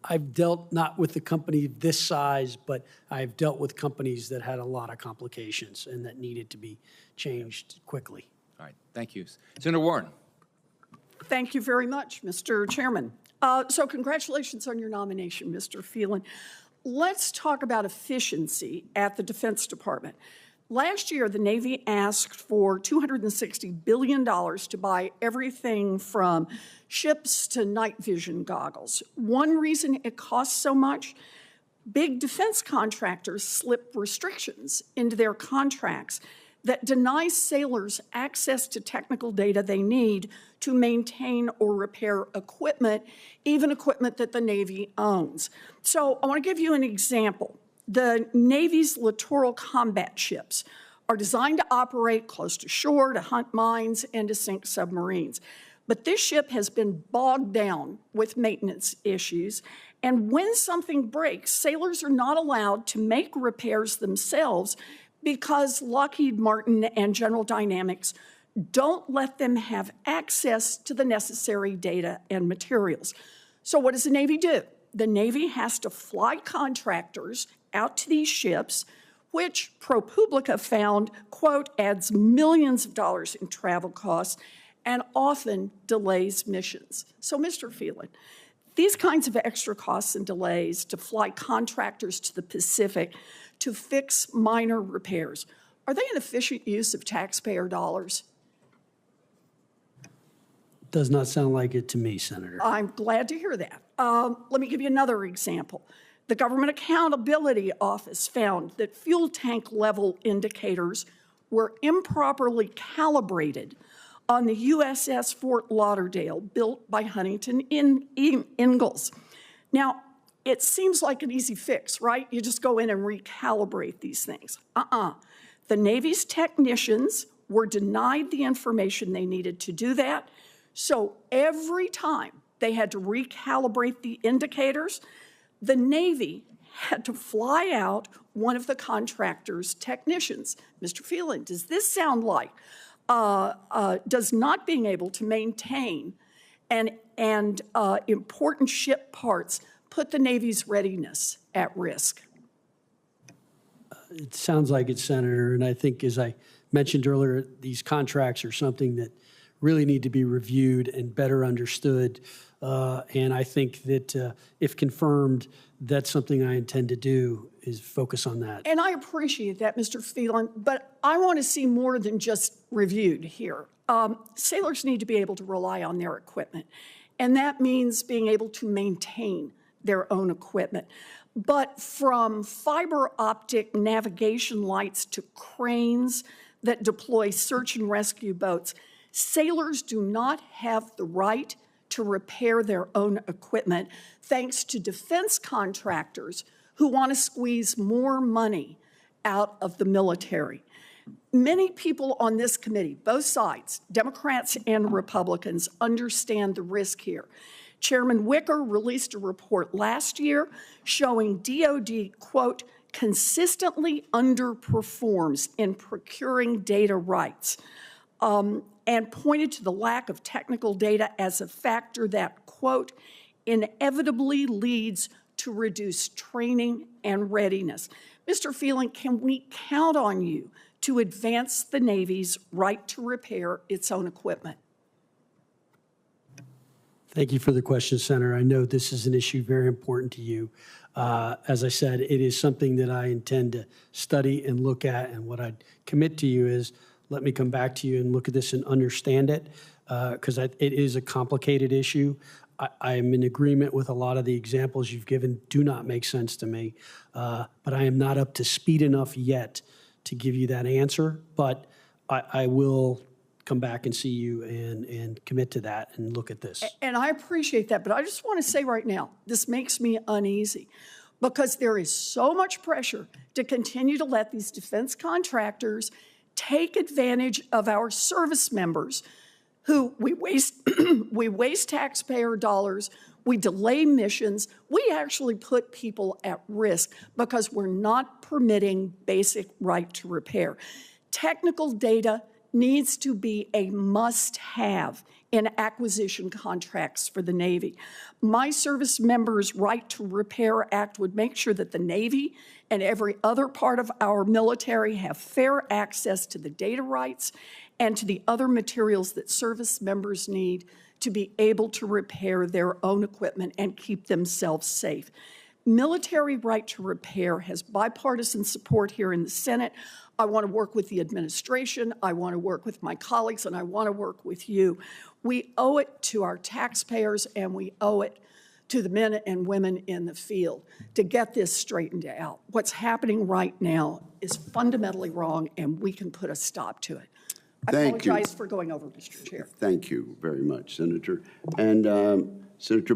I've dealt not with the company this size, but I've dealt with companies that had a lot of complications and that needed to be changed quickly. All right, thank you. Senator Warren. Thank you very much, Mr. Chairman. So congratulations on your nomination, Mr. Phelan. Let's talk about efficiency at the Defense Department. Last year, the Navy asked for $260 billion to buy everything from ships to night vision goggles. One reason it costs so much, big defense contractors slip restrictions into their contracts that deny sailors access to technical data they need to maintain or repair equipment, even equipment that the Navy owns. So I want to give you an example. The Navy's littoral combat ships are designed to operate close to shore, to hunt mines, and to sink submarines. But this ship has been bogged down with maintenance issues, and when something breaks, sailors are not allowed to make repairs themselves because Lockheed Martin and General Dynamics don't let them have access to the necessary data and materials. So what does the Navy do? The Navy has to fly contractors out to these ships, which ProPublica found, quote, adds millions of dollars in travel costs and often delays missions. So, Mr. Phelan, these kinds of extra costs and delays to fly contractors to the Pacific to fix minor repairs, are they an efficient use of taxpayer dollars? Does not sound like it to me, Senator. I'm glad to hear that. Let me give you another example. The Government Accountability Office found that fuel tank level indicators were improperly calibrated on the USS Fort Lauderdale, built by Huntington Ingalls. Now, it seems like an easy fix, right? You just go in and recalibrate these things. The Navy's technicians were denied the information they needed to do that. So every time they had to recalibrate the indicators, the Navy had to fly out one of the contractor's technicians. Mr. Phelan, does this sound like does not being able to maintain and important ship parts put the Navy's readiness at risk? It sounds like it, Senator, and I think, as I mentioned earlier, these contracts are something that really need to be reviewed and better understood. And I think that if confirmed, that's something I intend to do, is focus on that. And I appreciate that, Mr. Phelan, but I want to see more than just reviewed here. Sailors need to be able to rely on their equipment, and that means being able to maintain their own equipment. But from fiber optic navigation lights to cranes that deploy search and rescue boats, sailors do not have the right to repair their own equipment thanks to defense contractors who want to squeeze more money out of the military. Many people on this committee, both sides, Democrats and Republicans, understand the risk here. Chairman Wicker released a report last year showing DOD, quote, consistently underperforms in procuring data rights, and pointed to the lack of technical data as a factor that, quote, inevitably leads to reduced training and readiness. Mr. Phelan, can we count on you to advance the Navy's right to repair its own equipment? Thank you for the question, Senator. I know this is an issue very important to you. As I said, it is something that I intend to study and look at, and what I'd commit to you is let me come back to you and look at this and understand it, because it is a complicated issue. I am in agreement with a lot of the examples you've given do not make sense to me, but I am not up to speed enough yet to give you that answer, but I will come back and see you and commit to that and look at this. And I appreciate that, but I just want to say right now, this makes me uneasy because there is so much pressure to continue to let these defense contractors take advantage of our service members who we waste taxpayer dollars, we delay missions, we actually put people at risk because we're not permitting basic right to repair. Technical data needs to be a must-have in acquisition contracts for the Navy. My service members' Right to Repair Act would make sure that the Navy and every other part of our military have fair access to the data rights and to the other materials that service members need to be able to repair their own equipment and keep themselves safe. Military right to repair has bipartisan support here in the Senate. I want to work with the administration, I want to work with my colleagues, and I want to work with you. We owe it to our taxpayers, and we owe it to the men and women in the field to get this straightened out. What's happening right now is fundamentally wrong, and we can put a stop to it. I apologize for going over, Mr. Chair. Thank you very much, Senator. And Senator